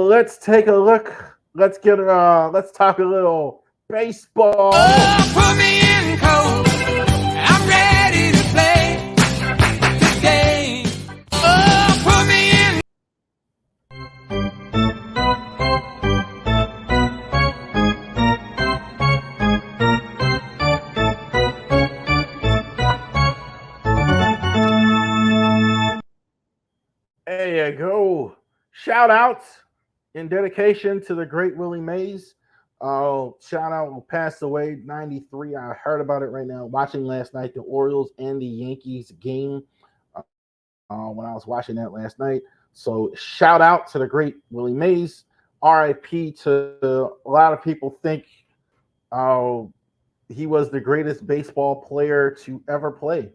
let's take a look. Let's talk a little baseball. Oh, put me in cold. I'm ready to play today. Oh, put me in. There you go. Shout out in dedication to the great Willie Mays. Shout out who passed away, 93. I heard about it right now. Watching last night the Orioles and the Yankees game when I was watching that last night. So shout out to the great Willie Mays. RIP to a lot of people think uh, he was the greatest baseball player to ever play.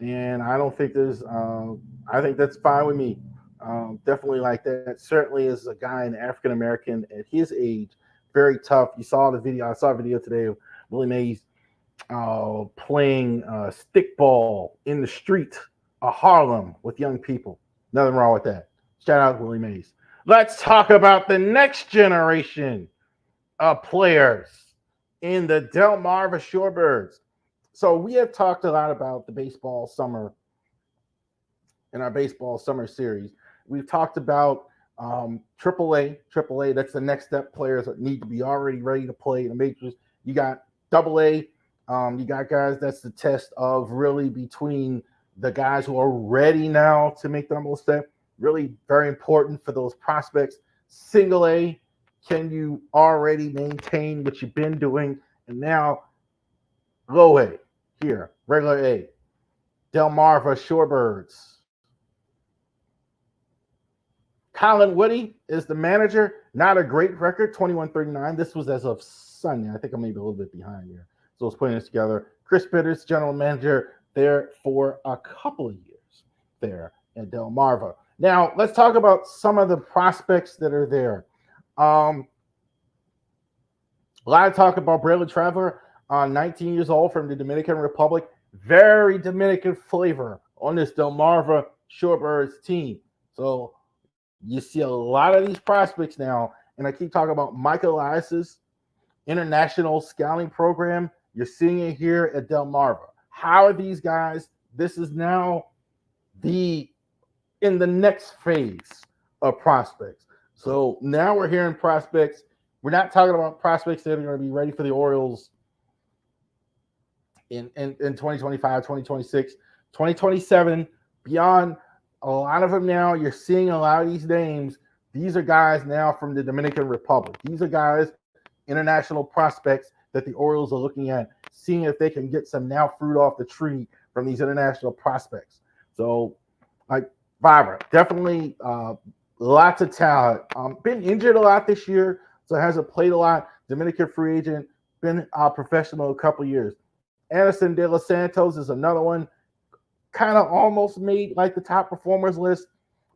And I don't think I think that's fine with me. Definitely like that. Certainly as a guy, an African American at his age, very tough. You saw the video. I saw a video today of Willie Mays playing stickball in the street of Harlem with young people. Nothing wrong with that. Shout out to Willie Mays. Let's talk about the next generation of players in the Delmarva Shorebirds. So we have talked a lot about the baseball summer in our baseball summer series. We've talked about AAA. That's the next step. Players that need to be already ready to play in the majors. You got AA. You got guys. That's the test of really between the guys who are ready now to make the number step. Really very important for those prospects. Single A. Can you already maintain what you've been doing? And now low A here, regular A. Delmarva Shorebirds. Colin Woody is the manager. Not a great record, 21-39. This was as of Sunday. I think I'm maybe a little bit behind here. So I was putting this together. Chris Bitters, general manager, there for a couple of years there at Delmarva. Now, let's talk about some of the prospects that are there. A lot of talk about Braylon Traveler, 19 years old from the Dominican Republic. Very Dominican flavor on this Delmarva Shorebirds team. So you see a lot of these prospects now, and I keep talking about Michael Elias's international scouting program. You're seeing it here at Delmarva. How are these guys? This is now in the next phase of prospects. So now we're hearing prospects. We're not talking about prospects that are going to be ready for the Orioles in 2025, 2026, 2027, beyond. A lot of them now, you're seeing a lot of these names. These are guys now from the Dominican Republic. These are guys, international prospects that the Orioles are looking at, seeing if they can get some now fruit off the tree from these international prospects. So, like Vibra, definitely lots of talent. Been injured a lot this year, so hasn't played a lot. Dominican free agent, been professional a couple years. Anderson De Los Santos is another one. Kind of almost made like the top performers list,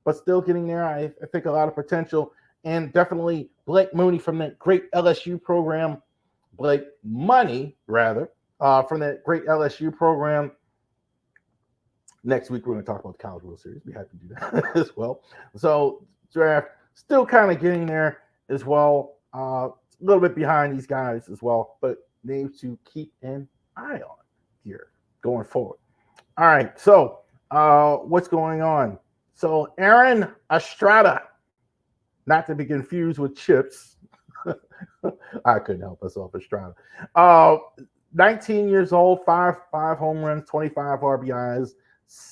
but still getting there. I think a lot of potential. And definitely Blake Mooney from that great LSU program. Blake Money, rather, from that great LSU program. Next week, we're going to talk about the College World Series. We have to do that as well. So, draft still kind of getting there as well. A little bit behind these guys as well, but names to keep an eye on here going forward. All right, so what's going on? So Aaron Estrada, not to be confused with Chips. I couldn't help myself, Estrada. 19 years old, five home runs, 25 RBIs,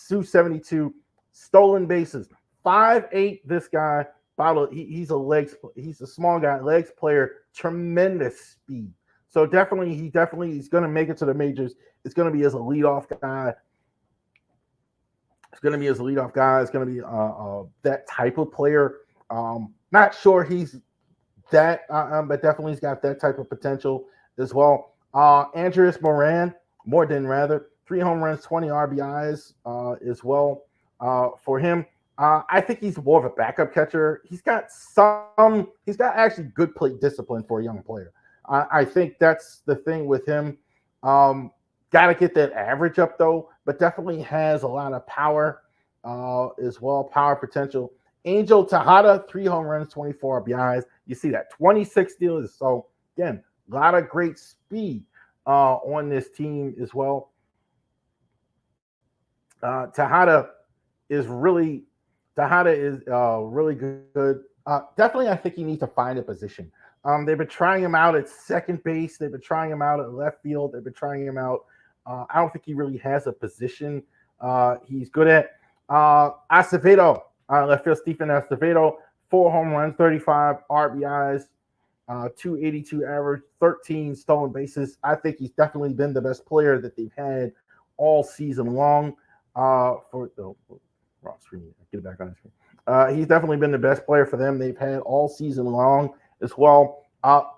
272 stolen bases, 5'8". This guy, he's a small guy, legs player, tremendous speed. So he's going to make it to the majors. It's going to be as a leadoff guy. It's going to be that type of player. Not sure he's that, but definitely he's got that type of potential as well. Andreas Moran, 3 home runs, 20 RBIs as well for him. I think he's more of a backup catcher. He's got actually good plate discipline for a young player. I think that's the thing with him. Got to get that average up though, but definitely has a lot of power as well, power potential. Angel Tejada, 3 home runs, 24 RBIs. You see that 26 steals. So again, a lot of great speed on this team as well. Tejada is really really good. Definitely, I think he needs to find a position. They've been trying him out at second base. They've been trying him out at left field. They've been trying him out. I don't think he really has a position. He's good at Acevedo, left field. Stephen Acevedo, 4 home runs, 35 RBIs, 282 average, 13 stolen bases. I think he's definitely been the best player that they've had all season long. For the wrong screen, get it back on the screen. He's definitely been the best player for them. They've had all season long as well.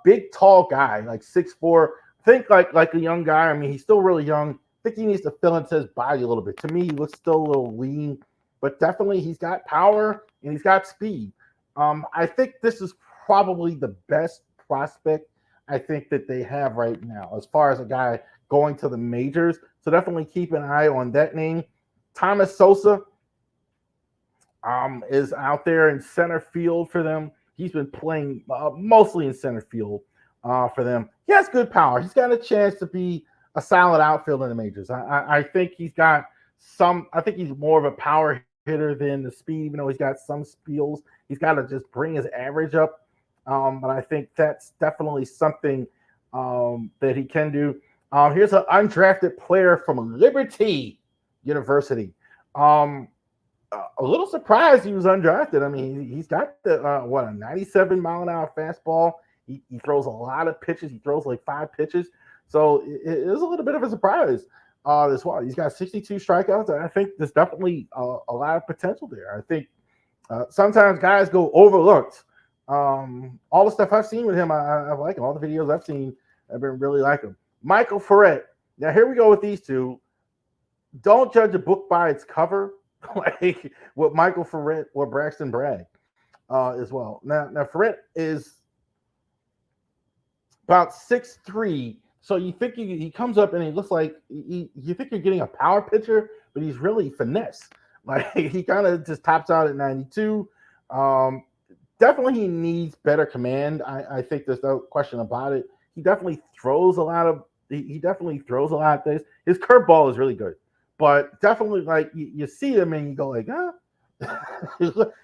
Big, tall guy, like 6'4". Think like a young guy. I mean, he's still really young. I think he needs to fill into his body a little bit. To me, he looks still a little lean, but definitely he's got power and he's got speed. I think this is probably the best prospect I think that they have right now as far as a guy going to the majors. So definitely keep an eye on that name. Thomas Sosa is out there in center field for them. He's been playing mostly in center field for them. He has good power. He's got a chance to be a solid outfielder in the majors. I think he's got some. I think he's more of a power hitter than the speed, even though he's got some skills. He's got to just bring his average up. But I think that's definitely something that he can do. Here's an undrafted player from Liberty University. A little surprised he was undrafted. I mean, he's got the a 97 mile an hour fastball. He throws a lot of pitches. He throws like 5 pitches. So it is a little bit of a surprise as well. He's got 62 strikeouts. And I think there's definitely a lot of potential there. I think sometimes guys go overlooked. All the stuff I've seen with him, I like him. All the videos I've seen, I've been really like him. Michael Ferret. Now here we go with these two. Don't judge a book by its cover, like with Michael Ferret or Braxton Bragg as well. Now Ferret is about 6'3". So you think he comes up and he looks like you think you're getting a power pitcher, but he's really finesse. Like he kind of just tops out at 92. Definitely he needs better command. I think there's no question about it. He definitely throws a lot of things. His curveball is really good, but definitely like you see him and you go like,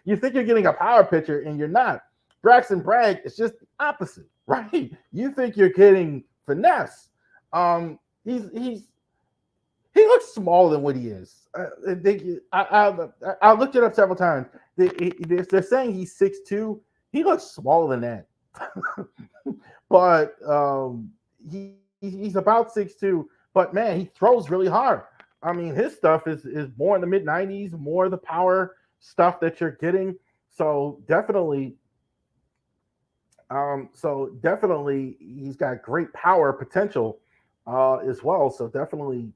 you think you're getting a power pitcher and you're not. Braxton Bragg is just the opposite, right? You think you're getting finesse. He looks smaller than what he is. I looked it up several times. They're saying he's 6'2". He looks smaller than that. But he's about 6'2". But man, he throws really hard. I mean, his stuff is more in the mid 90s, more of the power stuff that you're getting. So definitely he's got great power potential as well. So definitely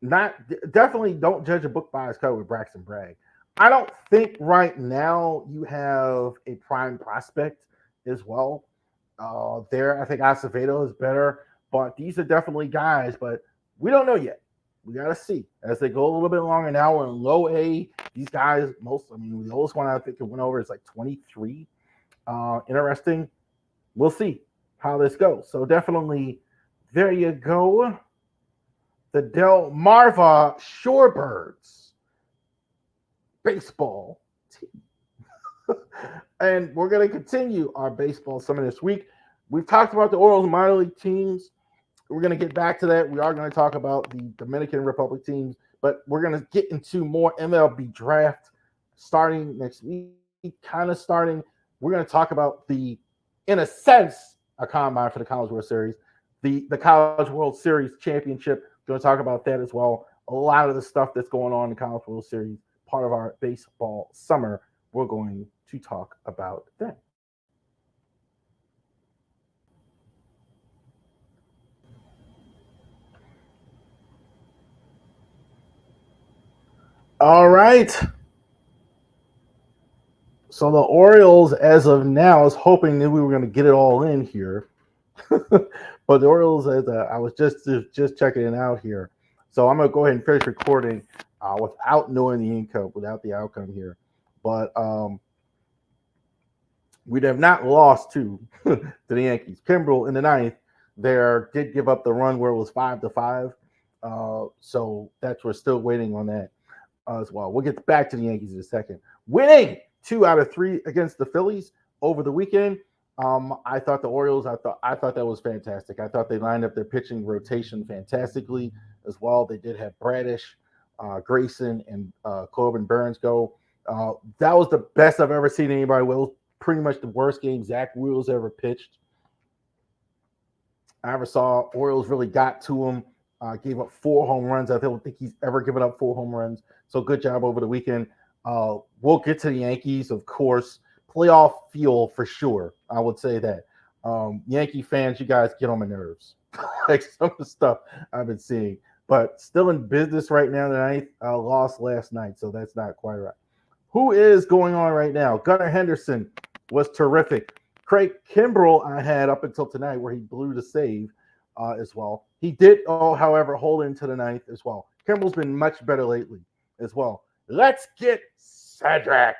don't judge a book by its cover with Braxton Bragg. I don't think right now you have a prime prospect as well. There, I think Acevedo is better, but these are definitely guys, but we don't know yet. We got to see as they go a little bit longer. Now we're in low A. These guys, the oldest one I think it went over is like 23. Interesting. We'll see how this goes. So definitely, there you go. The Delmarva Shorebirds baseball team. And we're going to continue our baseball summit this week. We've talked about the Orioles minor league teams. We're going to get back to that. We are going to talk about the Dominican Republic teams, but we're going to get into more MLB draft starting next week, We're going to talk about in a sense, a combine for the College World Series, the College World Series championship. We're going to talk about that as well. A lot of the stuff that's going on in the College World Series, part of our baseball summer, we're going to talk about that. All right. So the Orioles, as of now, is hoping that we were going to get it all in here. But the Orioles, I was just checking it out here. So I'm going to go ahead and finish recording without knowing the outcome here. but we have not lost to to the Yankees. Kimbrel in the ninth there did give up the run where it was 5-5. So that's we're still waiting on that as well. We'll get back to the Yankees in a second. Winning 2 out of 3 against the Phillies over the weekend. I thought the Orioles. I thought that was fantastic. I thought they lined up their pitching rotation fantastically as well. They did have Bradish, Grayson, and Corbin Burns go. That was the best I've ever seen anybody. Well, pretty much the worst game Zach Wheels ever pitched. I ever saw. Orioles really got to him. Gave up 4 home runs. I don't think he's ever given up 4 home runs. So good job over the weekend. We'll get to the Yankees, of course. Playoff feel for sure. I would say that. Yankee fans, you guys get on my nerves. Like some of the stuff I've been seeing. But still in business right now tonight. Lost last night, so that's not quite right. Who is going on right now? Gunnar Henderson was terrific. Craig Kimbrel I had up until tonight where he blew the save as well. He did, however, hold into the ninth as well. Kimbrel's been much better lately as well. Let's get Cedric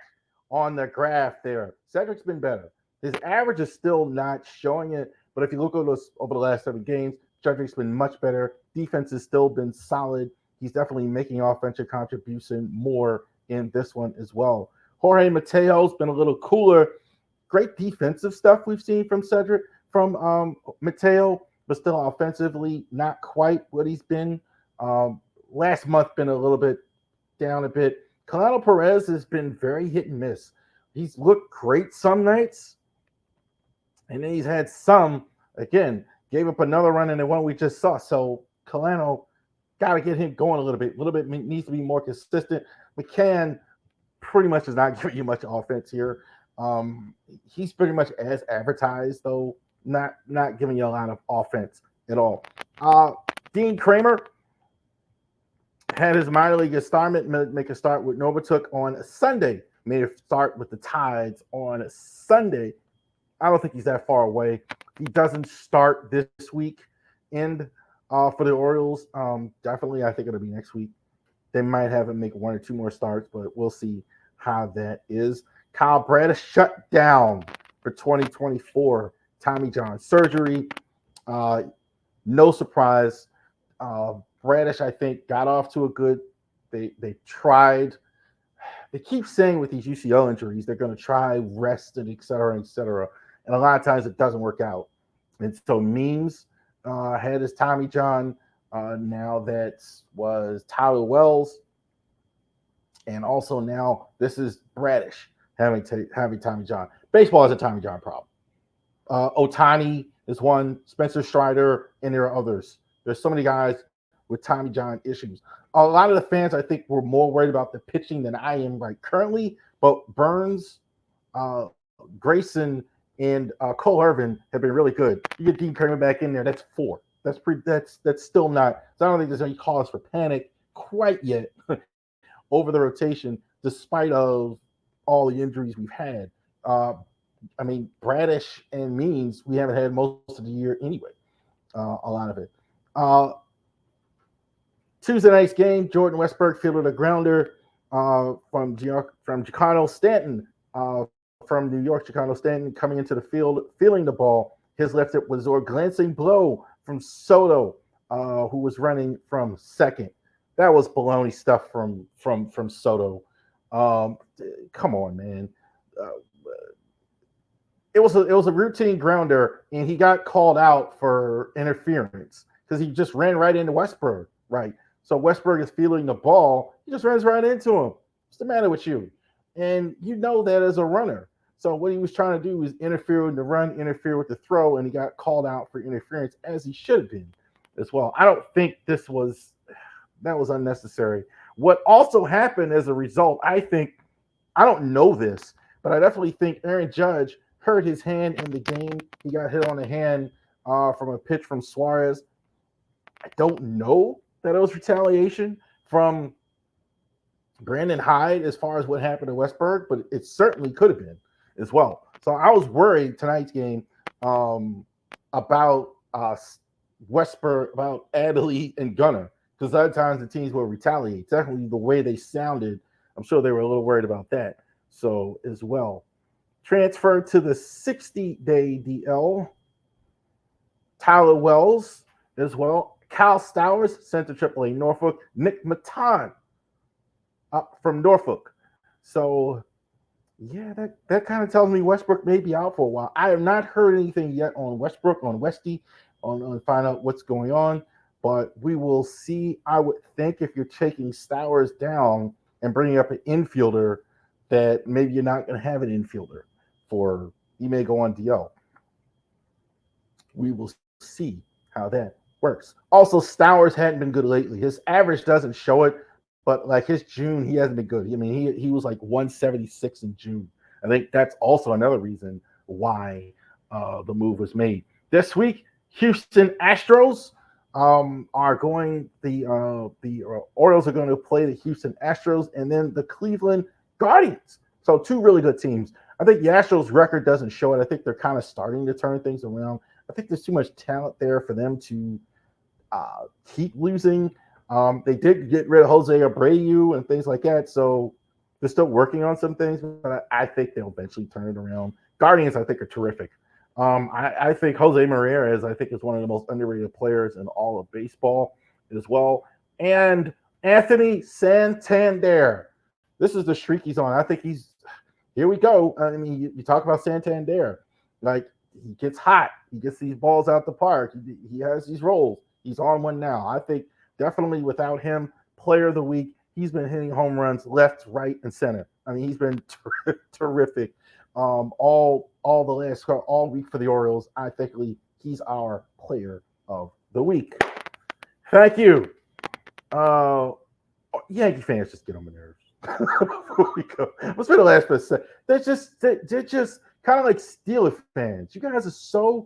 on the graph there. Cedric's been better. His average is still not showing it, but if you look over the last 7 games, Cedric's been much better. Defense has still been solid. He's definitely making offensive contribution more in this one as well. Jorge Mateo's been a little cooler. Great defensive stuff we've seen from Cedric, from Mateo, but still offensively not quite what he's been. Last month been a little bit down a bit. Colado Perez has been very hit and miss. He's looked great some nights, and then he's had some, again, gave up another run in the one we just saw. So Colado got to get him going a little bit needs to be more consistent. McCann pretty much is not giving you much offense here. He's pretty much as advertised, though, not giving you a lot of offense at all. Dean Kramer had his minor league assignment make a start with Novatuk on Sunday. Made a start with the Tides on Sunday. I don't think he's that far away. He doesn't start this week and for the Orioles. Definitely, I think it'll be next week. They might have him make 1 or 2 more starts, but we'll see how that is. Kyle Bradish shut down for 2024. Tommy John surgery. No surprise. Bradish, I think, got off to a good. They tried. They keep saying with these UCL injuries, they're going to try rest and et cetera, and a lot of times it doesn't work out. And so Means had his Tommy John. Now that was Tyler Wells, and also now this is Bradish having Tommy John. Baseball has a Tommy John problem. Otani is one, Spencer Strider, and there are others. There's so many guys with Tommy John issues. A lot of the fans, I think, were more worried about the pitching than I am right currently. But Burns, Grayson, and Cole Irvin have been really good. You get Dean Kramer back in there, that's 4. That's still not. So I don't think there's any cause for panic quite yet over the rotation, despite of all the injuries we've had. I mean, Bradish and Means, we haven't had most of the year anyway. A lot of it. Tuesday night's game, Jordan Westburg fielded a grounder from Giancarlo Stanton from New York. Giancarlo Stanton coming into the field, feeling the ball. His left hip was a glancing blow from Soto, who was running from second. That was baloney stuff from Soto. Come on, man. It was a routine grounder, and he got called out for interference because he just ran right into Westburg, right? So Westburg is feeling the ball. He just runs right into him. What's the matter with you? And you know that as a runner. So what he was trying to do was interfere with the run, interfere with the throw, and he got called out for interference, as he should have been as well. I don't think that was unnecessary. What also happened as a result, I don't know this, but I definitely think Aaron Judge hurt his hand in the game. He got hit on the hand from a pitch from Suarez. I don't know that it was retaliation from Brandon Hyde as far as what happened to Westburg, but it certainly could have been as well. So I was worried tonight's game about Westburg, about Adley and Gunnar, because other times the teams will retaliate. Definitely the way they sounded, I'm sure they were a little worried about that. So as well. Transferred to the 60-day DL, Tyler Wells as well. Cal Stowers sent to AAA Norfolk. Nick Maton up from Norfolk. So yeah, that kind of tells me Westbrook may be out for a while. I have not heard anything yet on Westbrook, on Westy, on find out what's going on, but we will see. I would think if you're taking Stowers down and bringing up an infielder, that maybe you're not going to have an infielder for, you may go on DL. We will see how that works. Also, Stowers hadn't been good lately. His average doesn't show it, but like his June, he hasn't been good. I mean, he was like 176 in June. I think that's also another reason why the move was made. This week, Houston Astros are going. The Orioles are going to play the Houston Astros, and then the Cleveland Guardians. So two really good teams. I think the Astros record doesn't show it. I think they're kind of starting to turn things around. I think there's too much talent there for them to keep losing. They did get rid of Jose Abreu and things like that, so they're still working on some things, but I think they'll eventually turn it around. Guardians, I think, are terrific. I think Jose Morales, I think, is one of the most underrated players in all of baseball as well. And Anthony Santander. This is the streak he's on. I think here we go. I mean, you talk about Santander. Like, he gets hot. He gets these balls out the park. He has these rolls. He's on one now. I think definitely without him, player of the week, he's been hitting home runs left, right, and center. I mean, he's been terrific all week for the Orioles. I think he's our player of the week. Thank you. Yankee fans just get on my nerves. Before we go, what's been the last bit? They're just kind of like Steelers fans. You guys are so